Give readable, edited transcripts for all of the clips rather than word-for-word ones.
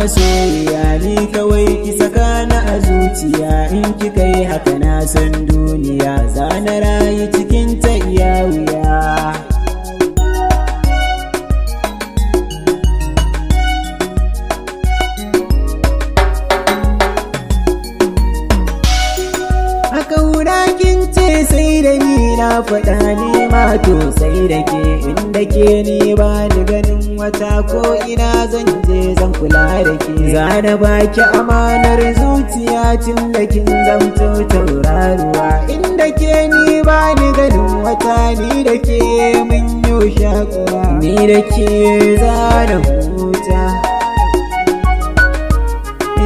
masoyiya ni kawai ki saka na a zuciya, in kika yi haka na san duniya za na rayu cikin ta iya wuya. Kauna kin ce sai da ni na faɗa ni ma to sai da ke, inda ke ni ba ni ganin wata ko ina zan je zan kula da ke. Zana baki amanar zuciya tun da kin zamto tauraruwa, inda ke ni ba ni ganin wata ni da ke mun yi shakuwa. Ni da ke zana huta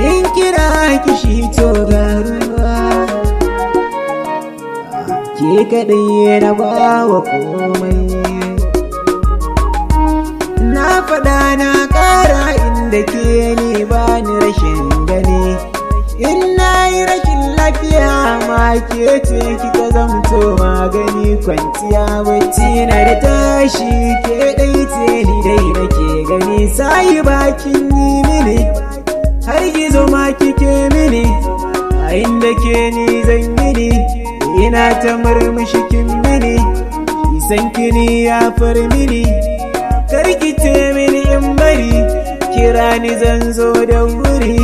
in kira kishi to garuwa, ke kaɗai na bawa komai. Na faɗa na ƙara inda ke ni ba ni rashin gani, in na yi rashin lafiya ma ke ce kika zamto magani. Kwanciya bacci na da tashi ke ɗai ce ni dai nake gani. Sayi bakin yi mini har gizo ma kike mini, a inda ke ni zan mini ina ta murmushi kin mini, isan kini ya far mini, karkice mini in bari, kira ni zan zo da wuri.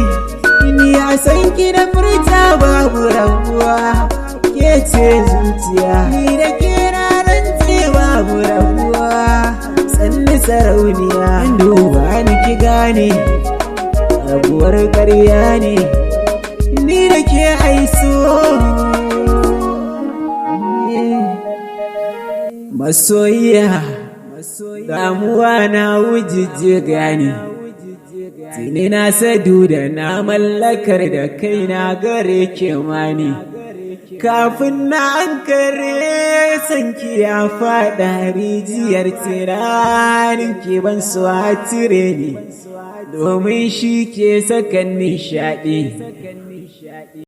Ni a san ki da furta babu rabuwa, ke ce zuciya ni da ke rarance babu rabuwa. Sanni sarauniya duba ni ki gane rabuwar ƙarya ne, ni da ke aiso. Masoyiya damuwa na wujijjiga ne, tuni na sadu da na mallakar da kaina gare ke mani. Kafin na ankare sanki ya faɗa rijiyar tunanin ke ban so a tire ni, domin shi ke sakan nishaɗi.